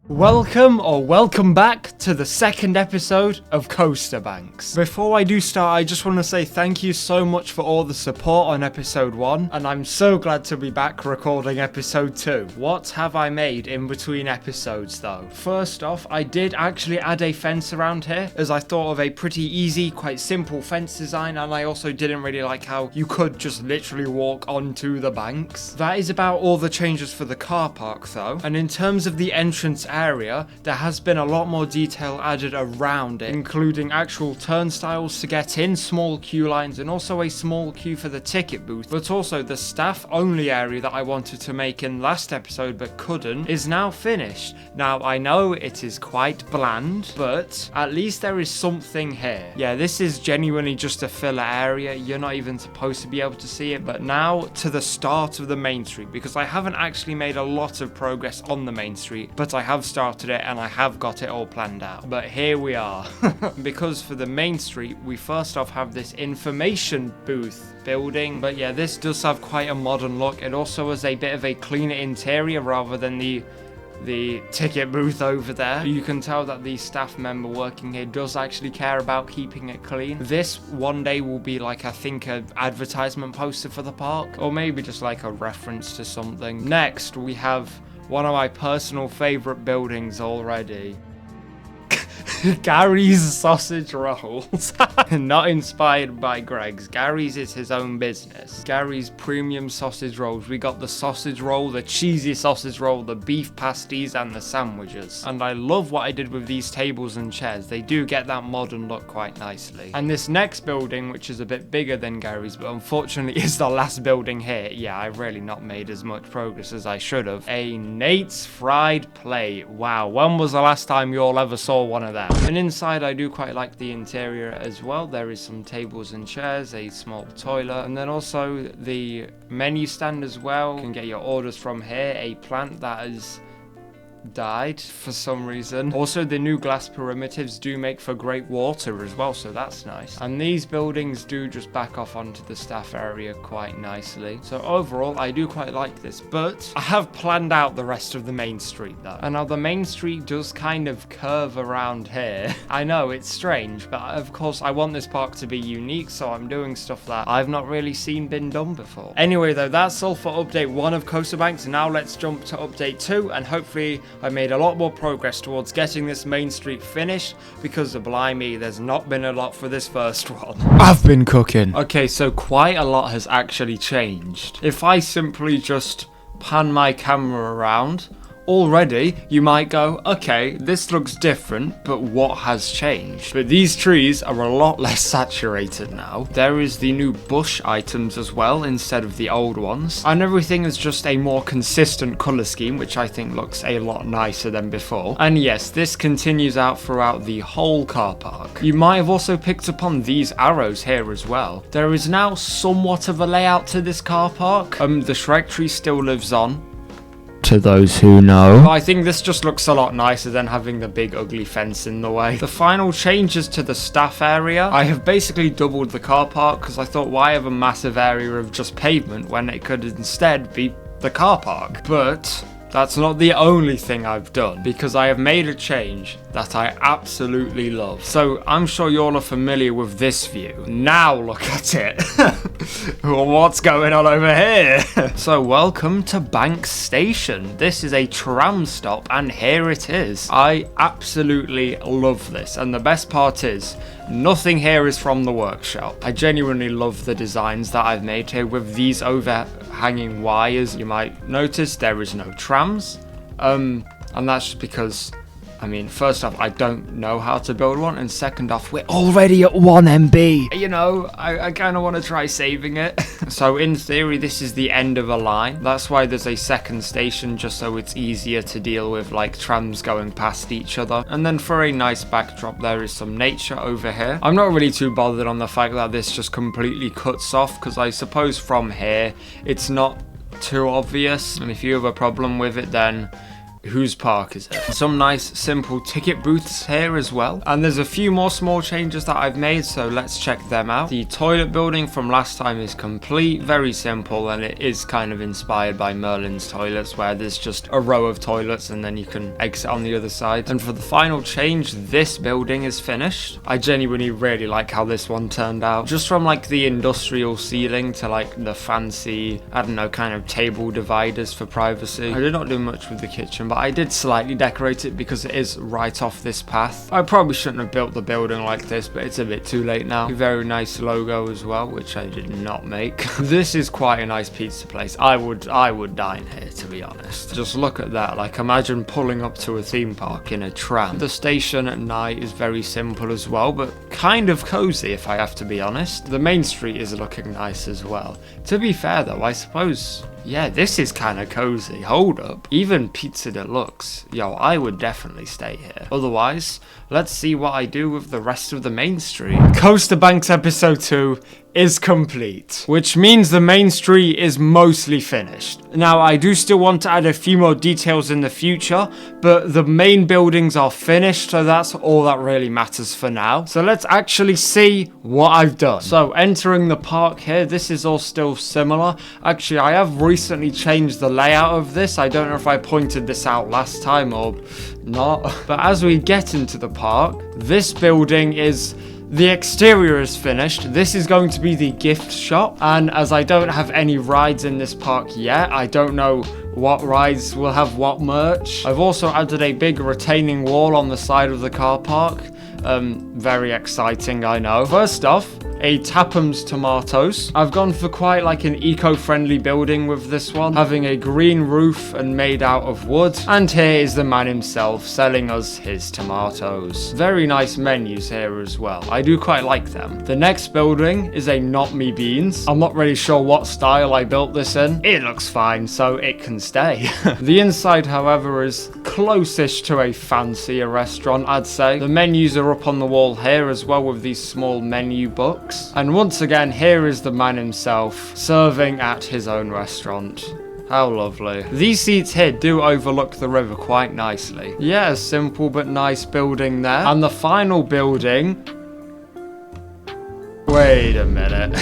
Welcome back to the second episode of Coaster Banks. Before I do start, I just want to say thank you so much for all the support on episode 1, and I'm so glad to be back recording episode 2. What have I made in between episodes though? First off, I did actually add a fence around here, as I thought of a pretty easy, quite simple fence design, and I also didn't really like how you could just literally walk onto the banks. That is about all the changes for the car park though, and in terms of the entrance area, there has been a lot more detail added around it, including actual turnstiles to get in, small queue lines, and also a small queue for the ticket booth. But also the staff only area that I wanted to make in last episode but couldn't is now finished. Now I know it is quite bland, but at least there is something here. Yeah, this is genuinely just a filler area. You're not even supposed to be able to see it. But now to the start of the main street, because I haven't actually made a lot of progress on the main street, but I have started it and I have got it all planned out. But here we are. Because for the main street, we first off have this information booth building. But yeah, this does have quite a modern look. It also has a bit of a cleaner interior rather than the ticket booth over there. You can tell that the staff member working here does actually care about keeping it clean. This one day will be like, I think, an advertisement poster for the park, or maybe just like a reference to something. Next, we have one of my personal favorite buildings already. Gary's sausage rolls. Not inspired by Greg's. Gary's is his own business. Gary's premium sausage rolls. We got the sausage roll, the cheesy sausage roll, the beef pasties, and the sandwiches. And I love what I did with these tables and chairs. They do get that modern look quite nicely. And this next building, which is a bit bigger than Gary's, but unfortunately is the last building here. Yeah, I've really not made as much progress as I should have. A Nate's Fried Plate. Wow, when was the last time you all ever saw one of them? And inside I do quite like the interior as well. There is some tables and chairs, a small toilet, and then also the menu stand as well. You can get your orders from here. A plant that is died for some reason. Also, the new glass perimeters do make for great water as well, so that's nice. And these buildings do just back off onto the staff area quite nicely. So overall, I do quite like this, but I have planned out the rest of the main street though. And now the main street does kind of curve around here. I know, it's strange, but of course I want this park to be unique, so I'm doing stuff that I've not really seen been done before. Anyway though, that's all for update 1 of Coaster Banks. Now let's jump to update 2, and hopefully I made a lot more progress towards getting this main street finished, because blimey, there's not been a lot for this first one. I've been cooking. Okay, so quite a lot has actually changed. If I simply just pan my camera around, already you might go, okay, this looks different, but what has changed? But these trees are a lot less saturated now. There is the new bush items as well instead of the old ones, and everything is just a more consistent color scheme, which I think looks a lot nicer than before. And yes, this continues out throughout the whole car park. You might have also picked up on these arrows here as well. There is now somewhat of a layout to this car park. The Shrek tree still lives on, to those who know. I think this just looks a lot nicer than having the big ugly fence in the way. The final changes to the staff area. I have basically doubled the car park, because I thought, why have a massive area of just pavement when it could instead be the car park? But that's not the only thing I've done, because I have made a change that I absolutely love. So I'm sure you all are familiar with this view. Now look at it. What's going on over here? So welcome to Banks Station. This is a tram stop, and here it is. I absolutely love this, and the best part is nothing here is from the workshop. I genuinely love the designs that I've made here with these overhanging wires. You might notice there is no trams, and that's just because, I mean, first off, I don't know how to build one, and second off, we're already at 1 MB. You know, I kind of want to try saving it. So in theory, this is the end of a line. That's why there's a second station, just so it's easier to deal with, like, trams going past each other. And then for a nice backdrop, there is some nature over here. I'm not really too bothered on the fact that this just completely cuts off, because I suppose from here, it's not too obvious. And if you have a problem with it, then Whose park is it? Some nice simple ticket booths here as well. And there's a few more small changes that I've made, so let's check them out. The toilet building from last time is complete, very simple, and it is kind of inspired by Merlin's toilets, where there's just a row of toilets and then you can exit on the other side. And for the final change, this building is finished. I genuinely really like how this one turned out. Just from like the industrial ceiling to like the fancy, I don't know, kind of table dividers for privacy. I did not do much with the kitchen, but I did slightly decorate it because it is right off this path. I probably shouldn't have built the building like this, but it's a bit too late now. A very nice logo as well, which I did not make. This is quite a nice pizza place. I would dine here, to be honest. Just look at that. Like, imagine pulling up to a theme park in a tram. The station at night is very simple as well, but kind of cozy if I have to be honest. The main street is looking nice as well. To be fair though, I suppose, yeah, this is kind of cozy. Hold up. Even Pizza Deluxe. Yo, I would definitely stay here. Otherwise, let's see what I do with the rest of the main street. Coaster Banks episode 2 is complete, which means the main street is mostly finished. Now, I do still want to add a few more details in the future, but the main buildings are finished, so that's all that really matters for now. So let's actually see what I've done. So entering the park here, this is all still similar. Actually, I have recently changed the layout of this. I don't know if I pointed this out last time or not, but as we get into the park, this building is... the exterior is finished. This is going to be the gift shop, and as I don't have any rides in this park yet, I don't know what rides will have what merch. I've also added a big retaining wall on the side of the car park. Very exciting, I know. First off, a Tapham's Tomatoes. I've gone for quite like an eco-friendly building with this one, having a green roof and made out of wood. And here is the man himself selling us his tomatoes. Very nice menus here as well. I do quite like them. The next building is a Not Me Beans. I'm not really sure what style I built this in. It looks fine, so it can stay. The inside, however, is close-ish to a fancier restaurant, I'd say. The menus are up on the wall here as well with these small menu books. And once again, here is the man himself serving at his own restaurant. How lovely. These seats here do overlook the river quite nicely. Yeah, a simple but nice building there. And the final building... wait a minute.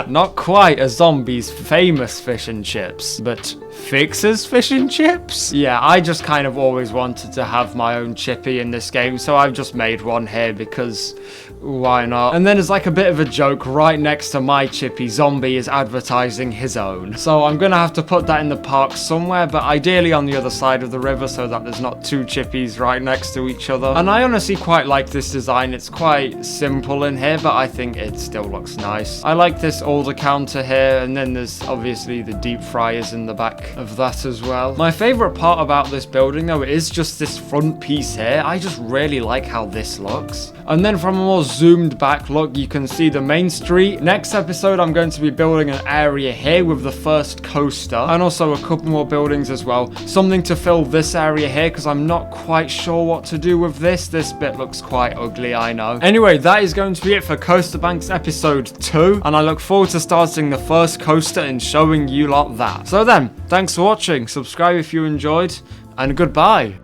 Not quite a zombie's famous fish and chips, but Fixer's fish and chips? Yeah, I just kind of always wanted to have my own chippy in this game, so I've just made one here because why not? And then as like a bit of a joke, right next to my chippy, Zombie is advertising his own. So I'm gonna have to put that in the park somewhere, but ideally on the other side of the river so that there's not two chippies right next to each other. And I honestly quite like this design. It's quite simple in here, but I think it still looks nice. I like this older counter here, and then there's obviously the deep fryers in the back of that as well. My favorite part about this building though is just this front piece here. I just really like how this looks. And then from a more zoomed back look, you can see the main street. Next episode, I'm going to be building an area here with the first coaster, and also a couple more buildings as well. Something to fill this area here, because I'm not quite sure what to do with this. This bit looks quite ugly, I know. Anyway, that is going to be it for Coaster Banks episode 2, and I look forward to starting the first coaster and showing you lot that. So then, thanks for watching, subscribe if you enjoyed, and goodbye.